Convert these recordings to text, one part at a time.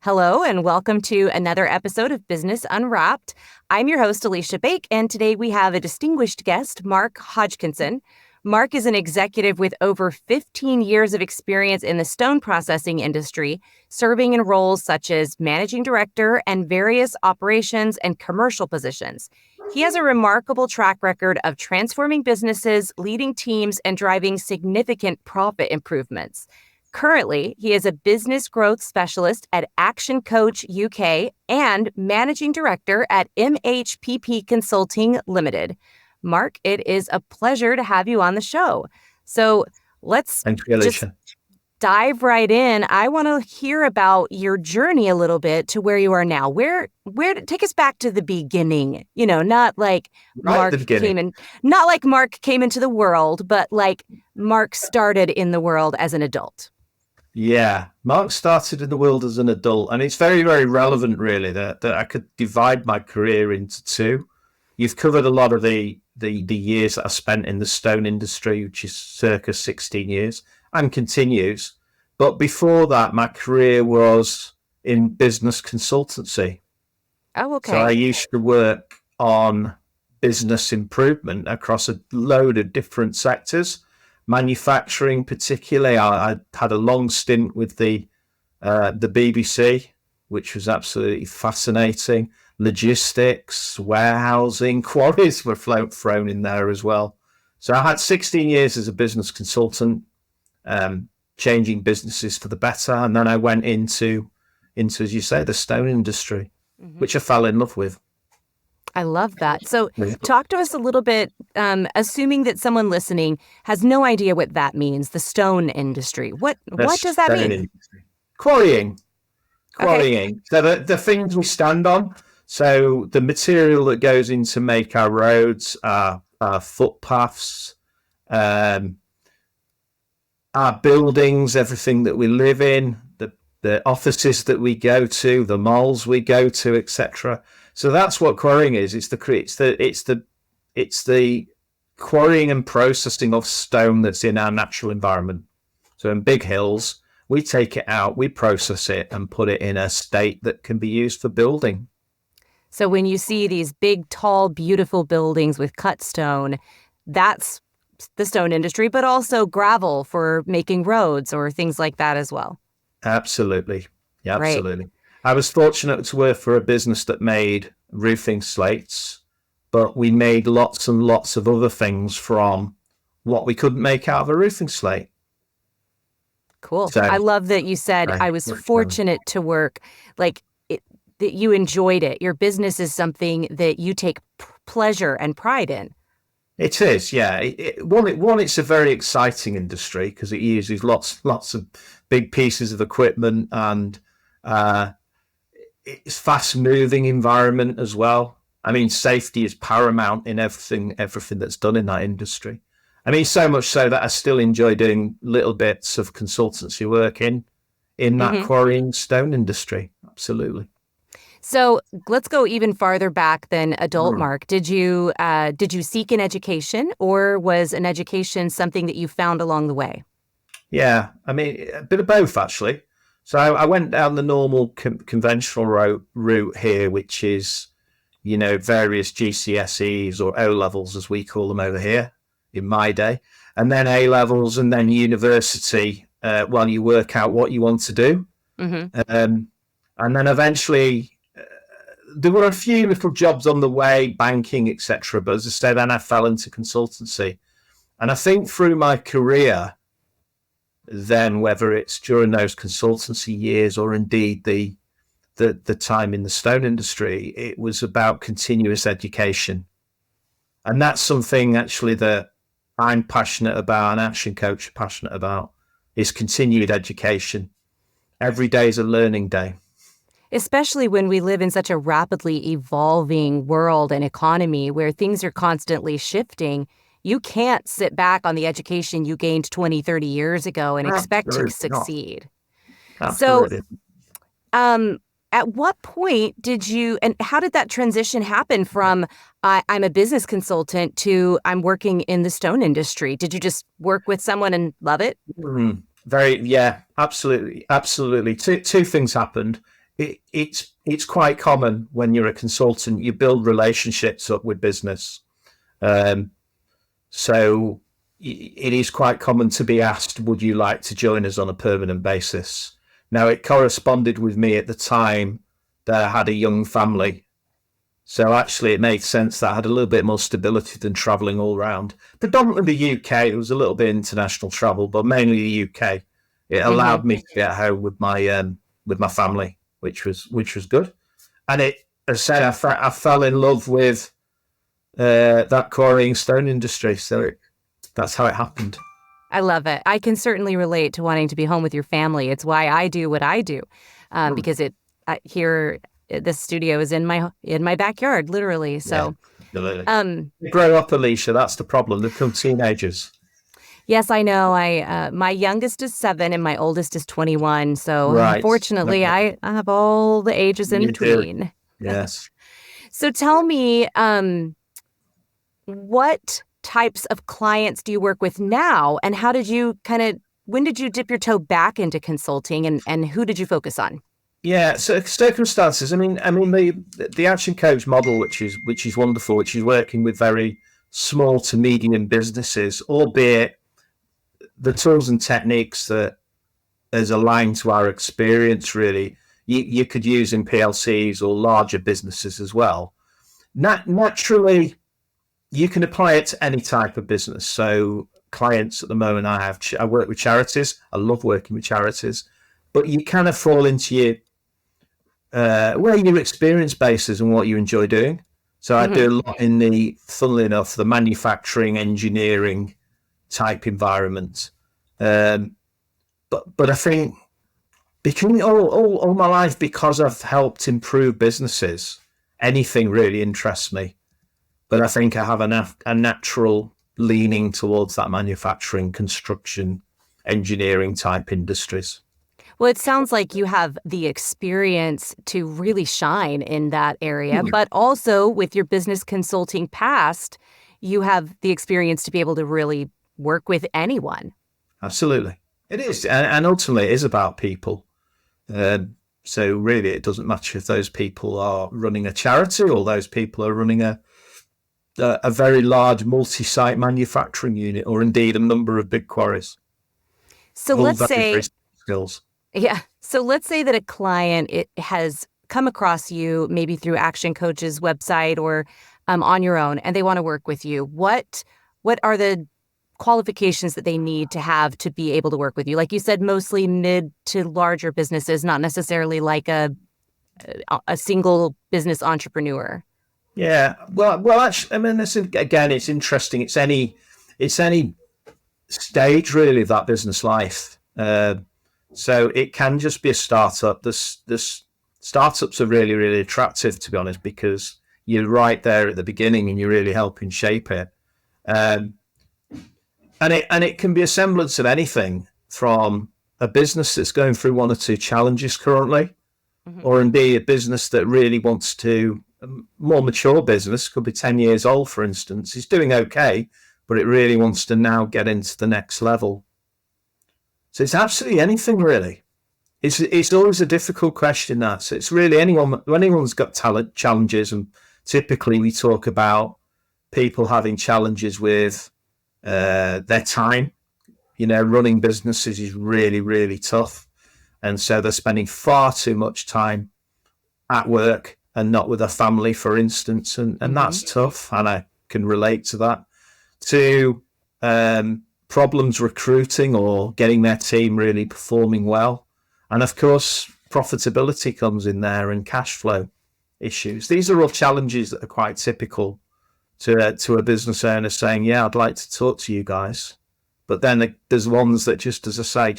Hello, and welcome to another episode of Business Unwrapped. I'm your host, Aleesha Bake, and today we have a distinguished guest, Mark Hodgkinson. Mark is an executive with over 15 years of experience in the stone processing industry, serving in roles such as managing director and various operations and commercial positions. He has a remarkable track record of transforming businesses, leading teams, and driving significant profit improvements. Currently, he is a business growth specialist at Action Coach UK and managing director at MHPP Consulting Limited. Mark, it is a pleasure to have you on the show. So let's Thank you, just Aleesha. dive right in. I want to hear about your journey a little bit to where you are now. Where take us back to the beginning. Not like Right at the beginning. not like Mark came into the world, but like Mark started in the world as an adult. Yeah, Mark started in the world as an adult, and it's very, very relevant, really, that I could divide my career into two. You've covered a lot of the years that I spent in the stone industry, which is circa 16 years, and continues. But before that, my career was in business consultancy. Oh, okay. So I used to work on business improvement across a load of different sectors. Manufacturing, particularly, I had a long stint with the BBC, which was absolutely fascinating. Logistics, warehousing, quarries were thrown in there as well. So I had 16 years as a business consultant, changing businesses for the better, and then I went into, as you say, the stone industry, which I fell in love with. I love that. So talk to us a little bit, assuming that someone listening has no idea what that means, the stone industry. What does that mean? Industry. Quarrying. Okay. So the things we stand on, so the material that goes in to make our roads, our footpaths, our buildings, everything that we live in, the offices that we go to, the malls we go to, etc. So that's what quarrying is. It's the quarrying and processing of stone that's in our natural environment. So in big hills, we take it out, we process it, and put it in a state that can be used for building. So when you see these big, tall, beautiful buildings with cut stone, that's the stone industry, but also gravel for making roads or things like that as well. Absolutely. Yeah, Right. absolutely. I was fortunate to work for a business that made roofing slates, but we made lots and lots of other things from what we couldn't make out of a roofing slate. Cool. So, I love that you said I was fortunate to work that you enjoyed it. Your business is something that you take pleasure and pride in. It is, yeah. One, it's a very exciting industry because it uses lots of big pieces of equipment, and it's fast-moving environment as well. I mean, safety is paramount in everything that's done in that industry. I mean, so much so that I still enjoy doing little bits of consultancy work in that quarrying stone industry. Absolutely. So let's go even farther back than adult Mark. Did you seek an education, or was an education something that you found along the way? Yeah, I mean, a bit of both, actually. So I went down the normal conventional route here, which is, various GCSEs or O levels, as we call them over here in my day, and then A levels, and then university while you work out what you want to do. And then eventually, there were a few little jobs on the way, banking, etc. But as I say, then I fell into consultancy. And I think through my career, then whether it's during those consultancy years or indeed the time in the stone industry, it was about continuous education. And that's something actually that I'm passionate about, and Action Coach are passionate about, is continued education. Every day is a learning day. Especially when we live in such a rapidly evolving world and economy where things are constantly shifting. You can't sit back on the education you gained 20, 30 years ago and expect to succeed. Absolutely. So, at what point and how did that transition happen from I'm a business consultant to I'm working in the stone industry? Did you just work with someone and love it? Absolutely. Two things happened. it's quite common when you're a consultant, you build relationships up with business. Um, so it is quite common to be asked, would you like to join us on a permanent basis? Now, it corresponded with me at the time that I had a young family. So actually, it made sense that I had a little bit more stability than travelling all around. Predominantly the UK. There was a little bit of international travel, but mainly the UK. It allowed me to get home with my family, which was good. And it, as I said, I fell in love with that quarrying stone industry. So that's how it happened. I love it. I can certainly relate to wanting to be home with your family. It's why I do what I do, because here this studio is in my backyard, literally. So, grow up, Aleesha. That's the problem. They become teenagers. Yes, I know. My youngest is 7 and my oldest is 21. So right. Unfortunately, I have all the ages in between. Yes. So tell me, what types of clients do you work with now, and how did you when did you dip your toe back into consulting, and who did you focus on? Yeah, so circumstances. I mean, the action coach model, which is wonderful, which is working with very small to medium businesses, albeit the tools and techniques that is aligned to our experience. Really, you could use in PLCs or larger businesses as well. Naturally, you can apply it to any type of business. So clients at the moment, I work with charities. I love working with charities, but you kind of fall into where your experience base is and what you enjoy doing. So I do a lot in funnily enough, the manufacturing, engineering type environment. But I think because all my life, because I've helped improve businesses, anything really interests me. But I think I have a natural leaning towards that manufacturing, construction, engineering type industries. Well, it sounds like you have the experience to really shine in that area, but also with your business consulting past, you have the experience to be able to really work with anyone. Absolutely. It is. And ultimately, it is about people. So really, it doesn't matter if those people are running a charity or those people are running a very large multi-site manufacturing unit, or indeed a number of big quarries. So let's say skills. Yeah. So let's say that a client has come across you maybe through Action Coach's website or on your own, and they want to work with you. What are the qualifications that they need to have to be able to work with you? Like you said, mostly mid to larger businesses, not necessarily like a single business entrepreneur. Yeah. Well. Actually, I mean, again, it's interesting. It's any stage really of that business life. So it can just be a startup. The startups are really, really attractive, to be honest, because you're right there at the beginning and you're really helping shape it. And it can be a semblance of anything from a business that's going through one or two challenges currently, or indeed a business that really wants to, a more mature business, could be 10 years old, for instance, is doing okay, but it really wants to now get into the next level. So it's absolutely anything, really. It's always a difficult question, that. So it's really anyone's got talent challenges, and typically we talk about people having challenges with their time. Running businesses is really, really tough. And so they're spending far too much time at work and not with their family, for instance. And that's tough. And I can relate to that. To problems recruiting or getting their team really performing well. And of course, profitability comes in there, and cash flow issues. These are all challenges that are quite typical to a business owner saying, yeah, I'd like to talk to you guys. But then there's ones that just, as I say,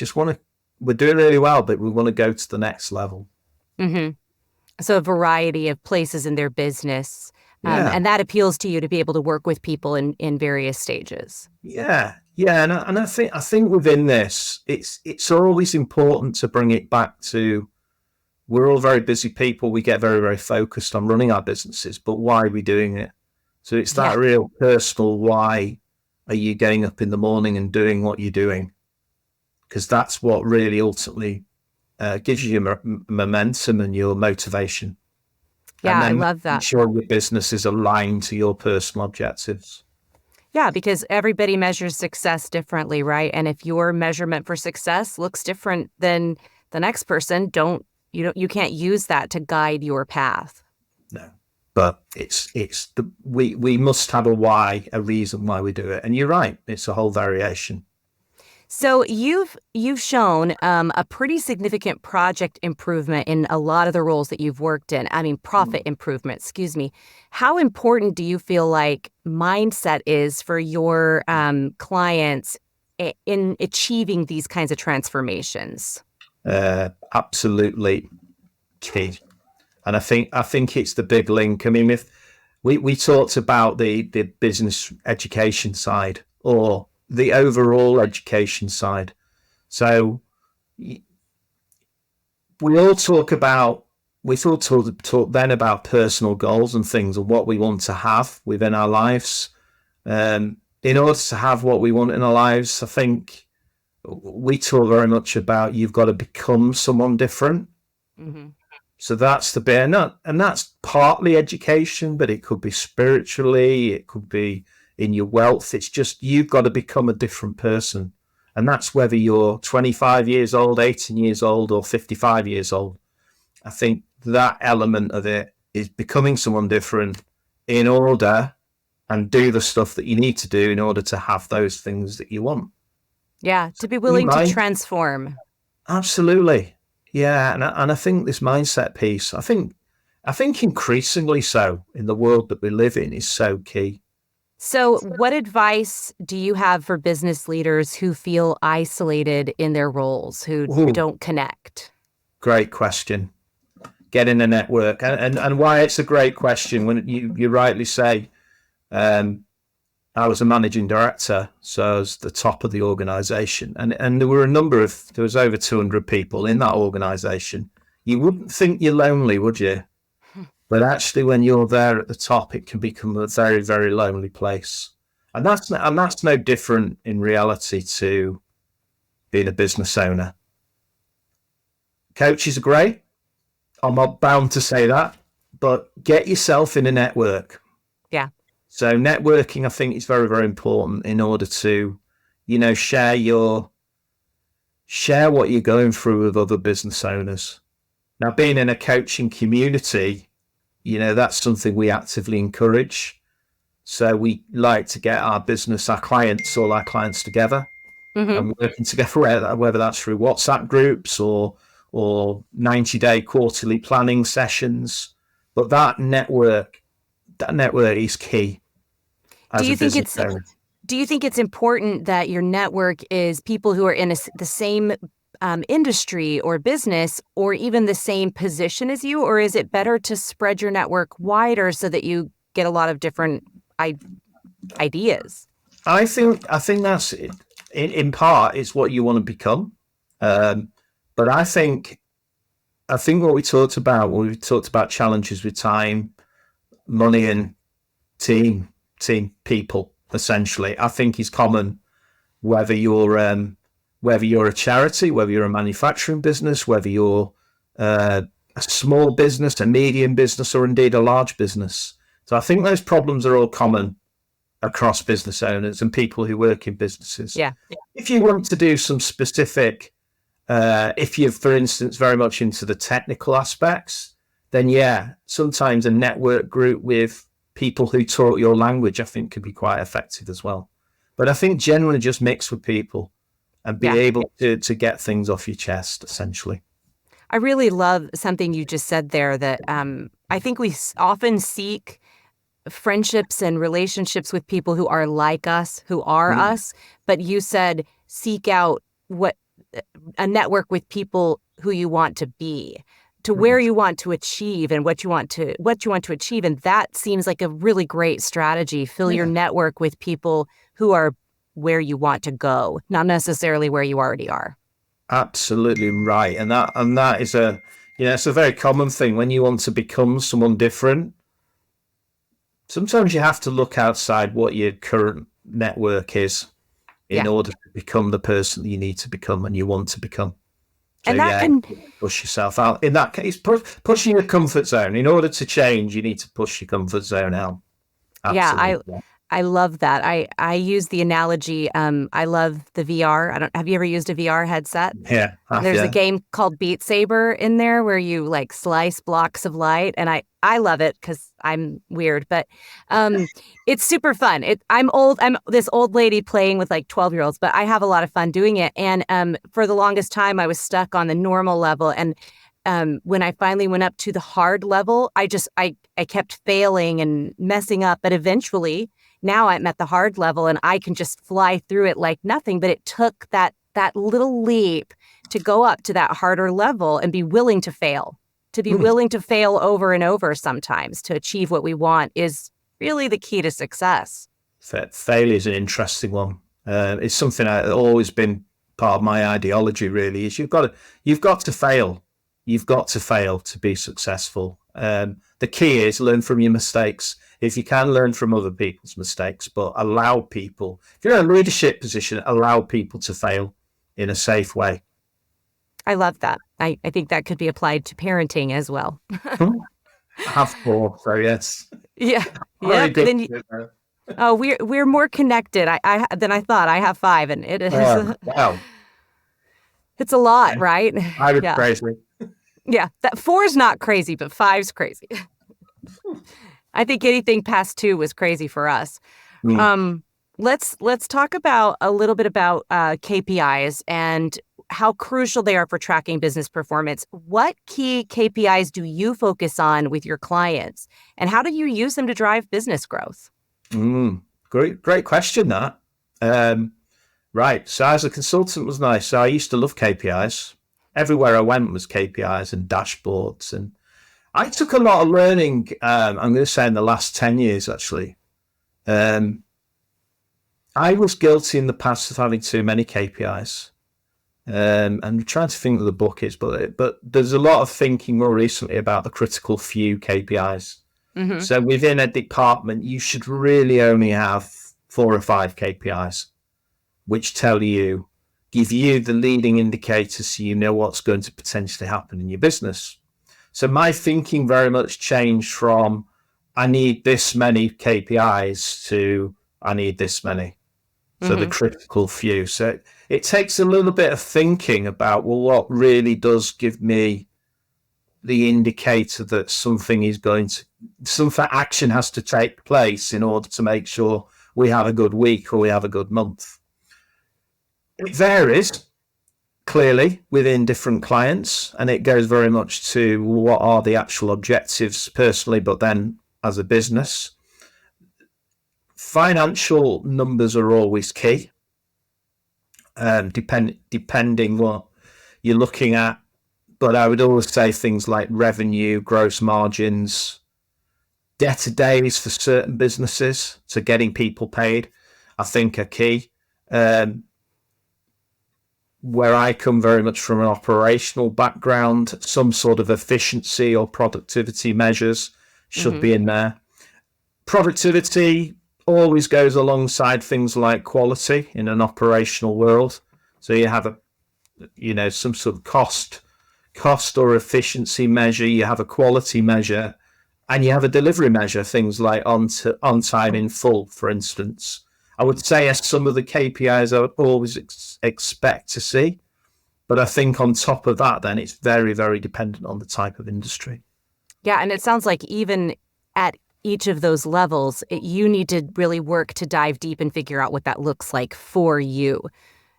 we're doing really well, but we want to go to the next level. So a variety of places in their business. And that appeals to you, to be able to work with people in various stages. Yeah. And I think within this, it's always important to bring it back to, we're all very busy people. We get very, very focused on running our businesses, but why are we doing it? So it's that real personal, why are you getting up in the morning and doing what you're doing? Because that's what really ultimately gives you momentum and your motivation. Yeah, And I then love make that. sure your business is aligned to your personal objectives. Yeah, because everybody measures success differently, right? And if your measurement for success looks different than the next person, you can't use that to guide your path. No, but we must have a why, a reason why we do it. And you're right, it's a whole variation. So you've shown a pretty significant project improvement in a lot of the roles that you've worked in. I mean, profit improvement, excuse me. How important do you feel like mindset is for your clients in achieving these kinds of transformations? Absolutely key. And I think it's the big link. I mean, if we talked about the business education side or the overall education side. So we all talk about we all talk then about personal goals and things and what we want to have within our lives. In order to have what we want in our lives, I think we talk very much about you've got to become someone different. Mm-hmm. So that's the bit, and that's partly education, but it could be spiritually, it could be in your wealth. It's just you've got to become a different person, and that's whether you're 25 years old, 18 years old, or 55 years old. I think that element of it is becoming someone different in order and do the stuff that you need to do in order to have those things that you want. Yeah, to be You willing to mind? transform. Absolutely. Yeah, and I think this mindset piece, I think increasingly so in the world that we live in is so key. So, what advice do you have for business leaders who feel isolated in their roles, who Ooh, don't connect? great question. Get in a network, and why it's a great question when you rightly say, um, I was a managing director, so I was the top of the organisation, and there was over 200 people in that organisation. You wouldn't think you're lonely, would you? But actually, when you're there at the top, it can become a very, very lonely place. And that's no different in reality to being a business owner. Coaches are great. I'm not bound to say that, but get yourself in a network. Yeah. So networking, I think, is very, very important in order to, share what you're going through with other business owners. Now, being in a coaching community, that's something we actively encourage. So we like to get all our clients together Mm-hmm. and working together, whether that's through WhatsApp groups or 90-day quarterly planning sessions. But that network is key Do as a you think business it's owner. do you think it's important that your network is people who are in the same industry or business or even the same position as you, or is it better to spread your network wider so that you get a lot of different ideas? I think that's in part it's what you want to become. But I think what we talked about when we talked about challenges with time, money, and team people, essentially, I think is common whether you're a charity, whether you're a manufacturing business, whether you're a small business, a medium business, or indeed a large business. So I think those problems are all common across business owners and people who work in businesses. Yeah. If you want to do some specific, if you're, for instance, very much into the technical aspects, then yeah, sometimes a network group with people who talk your language, I think, could be quite effective as well. But I think generally just mix with people and be Yeah. able to get things off your chest, essentially. I really love something you just said there that I think we often seek friendships and relationships with people who are like us, who are Mm. us. But you said seek out a network with people who you want to be, to where you want to achieve and what you want to achieve. And that seems like a really great strategy. Fill your Yeah, network with people who are where you want to go, not necessarily where you already are. absolutely right. And that is it's a very common thing when you want to become someone different. Sometimes you have to look outside what your current network is in Yeah. order to become the person that you need to become and you want to become. So And that can, push yourself out. In that case, pushing your comfort zone. In order to change, you need to push your comfort zone out. yeah, Absolutely. I love that. I use the analogy. I love the VR. I don't. Have you ever used a VR headset? Yeah. There's a Yeah. game called Beat Saber in there where you like slice blocks of light, and I love it because I'm weird, but it's super fun. I'm old. I'm this old lady playing with like 12-year-olds, but I have a lot of fun doing it. And for the longest time, I was stuck on the normal level, and when I finally went up to the hard level, I kept failing and messing up, but eventually now I'm at the hard level and I can just fly through it like nothing. But it took that little leap to go up to that harder level and be willing to fail, willing to fail over and over sometimes to achieve what we want is really the key to success. Failure is an interesting one. It's something I've always been part of my ideology. Really, is you've got to fail. You've got to fail to be successful. The key is learn from your mistakes. If you can, learn from other people's mistakes, but allow people. If you're in a leadership position, allow people to fail in a safe way. I love that. I think that could be applied to parenting as well. I have 4, so yes. Yeah. Yeah. We're more connected than I thought. I have 5, and it is wow. It's a lot, right? I was crazy. Yeah, that 4 is not crazy, but 5's crazy. I think anything past 2 was crazy for us. Let's talk about a little bit about KPIs and how crucial they are for tracking business performance. What key KPIs do you focus on with your clients, and how do you use them to drive business growth? Great question, that. Right. So as a consultant was nice. So I used to love KPIs. Everywhere I went was KPIs and dashboards. And I took a lot of learning, I'm going to say in the last 10 years, actually. I was guilty in the past of having too many KPIs. I'm trying to think what the book is, but there's a lot of thinking more recently about the critical few KPIs. Mm-hmm. So within a department, you should really only have 4 or 5 KPIs, which give you the leading indicators so you know what's going to potentially happen in your business. So my thinking very much changed from I need this many KPIs to I need this many. So the critical few. So it takes a little bit of thinking about, well, what really does give me the indicator that some action has to take place in order to make sure we have a good week or we have a good month. It varies clearly within different clients, and it goes very much to what are the actual objectives personally, but then as a business. Financial numbers are always key, depending what you're looking at. But I would always say things like revenue, gross margins, debtor days for certain businesses, so getting people paid, I think are key. Where I come very much from an operational background, some sort of efficiency or productivity measures should be in there. Productivity always goes alongside things like quality in an operational world. So you have some sort of cost or efficiency measure, you have a quality measure, and you have a delivery measure, things like on time in full, for instance. I would say as some of the KPIs I would always expect to see. But I think on top of that, then it's very, very dependent on the type of industry. Yeah, and it sounds like even at each of those levels, you need to really work to dive deep and figure out what that looks like for you.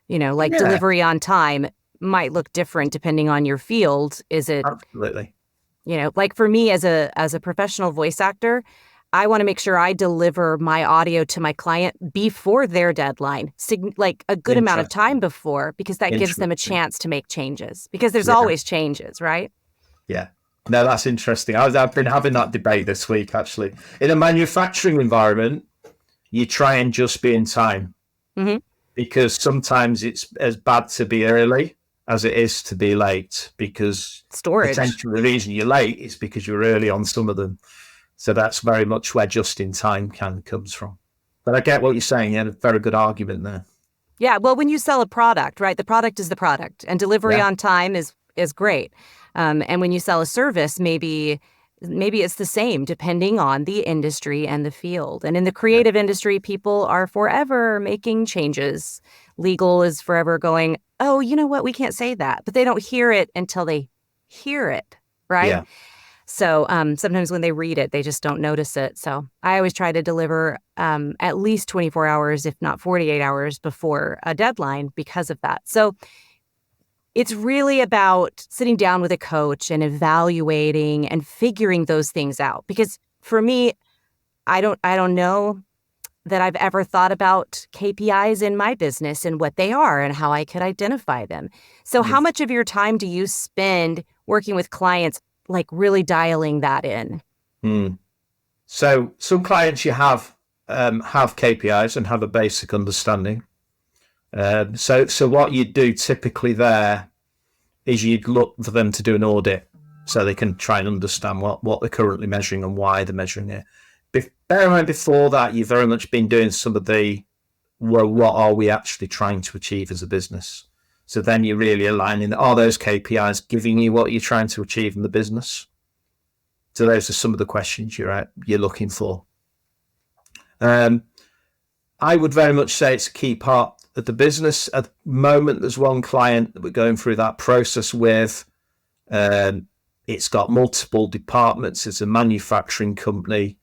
Delivery on time might look different depending on your field. Is it? Absolutely. Like for me as a professional voice actor, I want to make sure I deliver my audio to my client before their deadline, like a good amount of time before, because that gives them a chance to make changes, because there's always changes, right? Yeah. No, that's interesting. I've been having that debate this week, actually. In a manufacturing environment, you try and just be in time, because sometimes it's as bad to be early as it is to be late, because storage. Potentially the reason you're late is because you're early on some of them. So that's very much where just in time comes from. But I get what you're saying. You had a very good argument there. Yeah. Well, when you sell a product, right, the product is the product, and delivery Yeah, on time is great. And when you sell a service, maybe it's the same depending on the industry and the field. And in the yeah, creative industry, people are forever making changes. Legal is forever going, oh, you know what? We can't say that. But they don't hear it until they hear it, right? yeah. So sometimes when they read it, they just don't notice it. So I always try to deliver at least 24 hours, if not 48 hours before a deadline because of that. So it's really about sitting down with a coach and evaluating and figuring those things out. Because for me, I don't know that I've ever thought about KPIs in my business and what they are and how I could identify them. So how much of your time do you spend working with clients, like really dialing that in? Mm. So some clients you have KPIs and have a basic understanding. So what you do typically there is you'd look for them to do an audit so they can try and understand what they're currently measuring and why they're measuring it. Bear in mind, before that, you've very much been doing some of the, well, what are we actually trying to achieve as a business? So then you're really aligning, are those KPIs giving you what you're trying to achieve in the business? So those are some of the questions you're looking for. I would very much say it's a key part of the business. At the moment, there's one client that we're going through that process with. It's got multiple departments. It's a manufacturing company.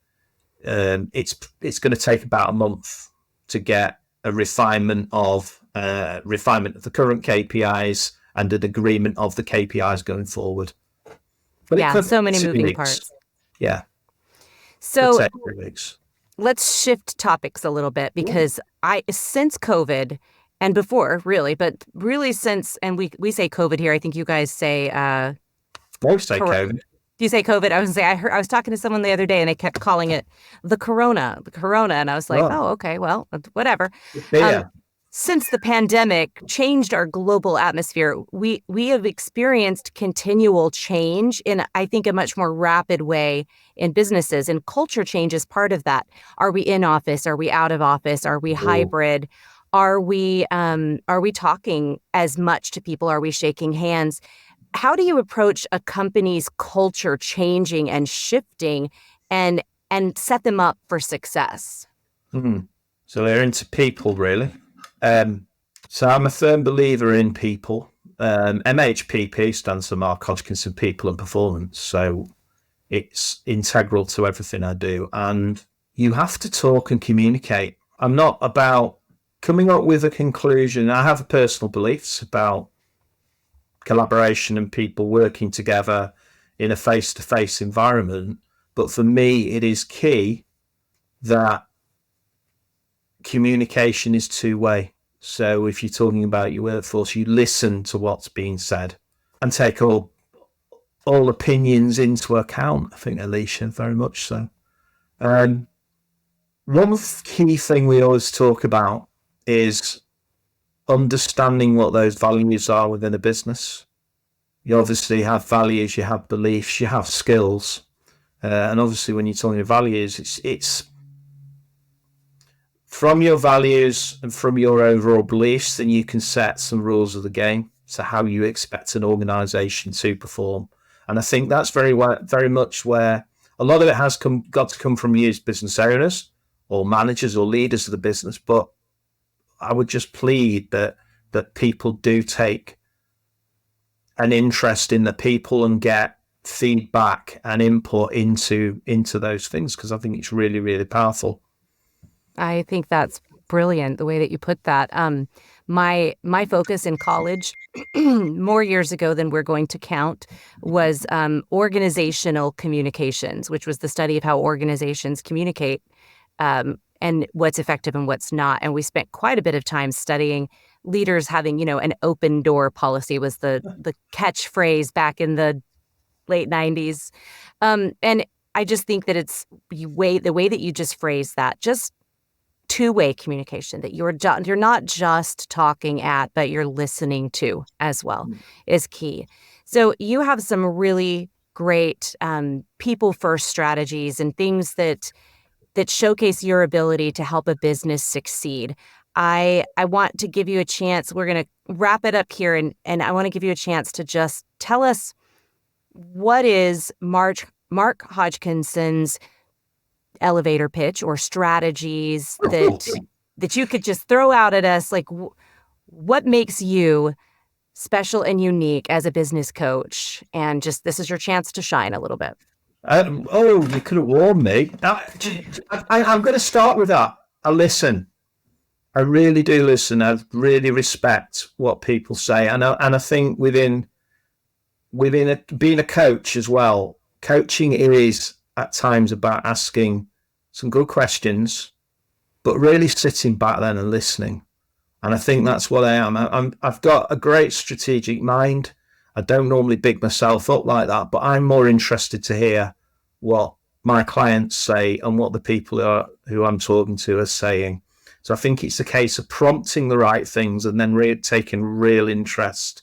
It's going to take about a month to get a refinement of the current KPIs and an agreement of the KPIs going forward. But it Yeah, could so take many 2 moving weeks. parts. Yeah, could So take 2 weeks. let's shift topics a little bit because since COVID and before really, but really since, and we say COVID here, I think you guys say, Most take cor- COVID. do you say COVID? I was gonna say, I was talking to someone the other day and they kept calling it the corona. And I was like, Oh, oh, okay, well, whatever. Um, yeah. since the pandemic changed our global atmosphere, we have experienced continual change in, I think, a much more rapid way in businesses, and culture change is part of that. Are we in office? Are we out of office? Are we Oh. hybrid? Are we talking as much to people? Are we shaking hands? How do you approach a company's culture changing and shifting and set them up for success? Mm. So they're into people, really. So I'm a firm believer in people. MHPP stands for Mark Hodgkinson People and Performance. So it's integral to everything I do. And you have to talk and communicate. I'm not about coming up with a conclusion. I have personal beliefs about collaboration and people working together in a face-to-face environment. But for me, it is key that communication is two-way. So if you're talking about your workforce, you listen to what's being said and take all opinions into account. I think, Aleesha, very much so. One key thing we always talk about is understanding what those values are within a business. You obviously have values, you have beliefs, you have skills. And obviously when you're talking about values, it's from your values and from your overall beliefs, then you can set some rules of the game. So how you expect an organisation to perform. And I think that's very much where a lot of it has got to come from you as business owners or managers or leaders of the business. But I would just plead that people do take an interest in the people and get feedback and input into those things, because I think it's really, really powerful. I think that's brilliant the way that you put that. My focus in college, more years ago than we're going to count, was organizational communications, which was the study of how organizations communicate, and what's effective and what's not. And we spent quite a bit of time studying leaders having, an open door policy was the catchphrase back in the late 90s. And I just think that the way that you just phrased that, just two-way communication, that you're not just talking at, but you're listening to as well, is key. So you have some really great people first strategies and things that showcase your ability to help a business succeed. I want to give you a chance. We're going to wrap it up here, and I want to give you a chance to just tell us what is Mark Hodgkinson's elevator pitch or strategies that you could just throw out at us. Like, what makes you special and unique as a business coach? And just this is your chance to shine a little bit. You could have warned me. I'm going to start with that. I listen. I really do listen. I really respect what people say, and I think within being a coach as well, coaching is at times about asking some good questions, but really sitting back then and listening. And I think that's what I am. I've got a great strategic mind. I don't normally big myself up like that, but I'm more interested to hear what my clients say and what the people who I'm talking to are saying. So I think it's a case of prompting the right things and then taking real interest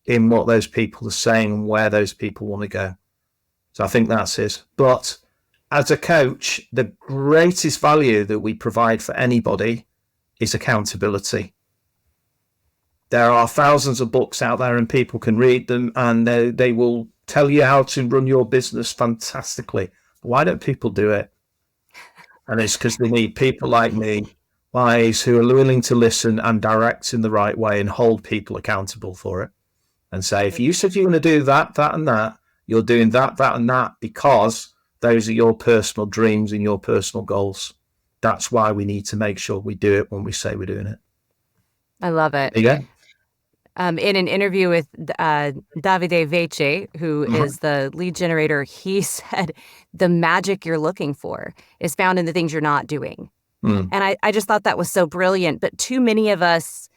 in what those people are saying and where those people want to go. So I think that's it. But as a coach, the greatest value that we provide for anybody is accountability. There are thousands of books out there and people can read them and they will tell you how to run your business fantastically. Why don't people do it? And it's because they need people like me, wise, who are willing to listen and direct in the right way and hold people accountable for it. And say, if you said you're going to do that, that, and that, you're doing that, that, and that because those are your personal dreams and your personal goals. That's why we need to make sure we do it when we say we're doing it. I love it. Yeah. In an interview with Davide Vece, who is the lead generator, he said the magic you're looking for is found in the things you're not doing. And I just thought that was so brilliant. But too many of us,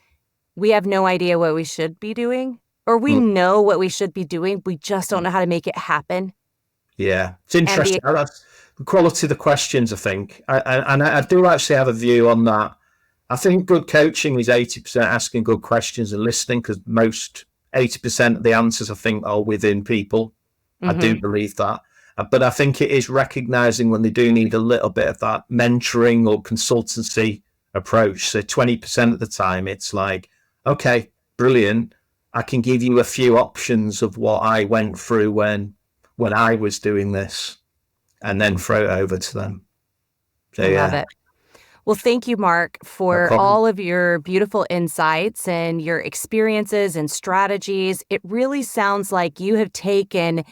we have no idea what we should be doing. Or we know what we should be doing. We just don't know how to make it happen. Yeah, it's interesting. That's the quality of the questions, I think. I do actually have a view on that. I think good coaching is 80% asking good questions and listening, because 80% of the answers, I think, are within people. I do believe that. But I think it is recognizing when they do need a little bit of that mentoring or consultancy approach. So 20% of the time, it's like, okay, brilliant. I can give you a few options of what I went through when I was doing this, and then throw it over to them. So, I love it. Well, thank you, Mark, for all of your beautiful insights and your experiences and strategies. It really sounds like you have taken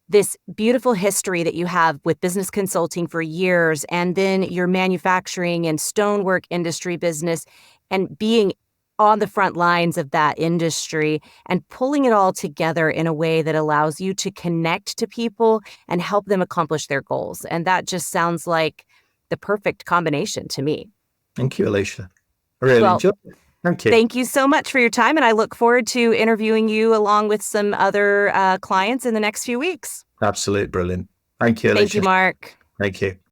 this beautiful history that you have with business consulting for years, and then your manufacturing and stonework industry business, and being on the front lines of that industry and pulling it all together in a way that allows you to connect to people and help them accomplish their goals. And that just sounds like the perfect combination to me. Thank you, Aleesha. I really enjoyed it. Thank you. Thank you so much for your time. And I look forward to interviewing you along with some other clients in the next few weeks. Absolutely brilliant. Thank you, Aleesha. Thank you, Mark. Thank you.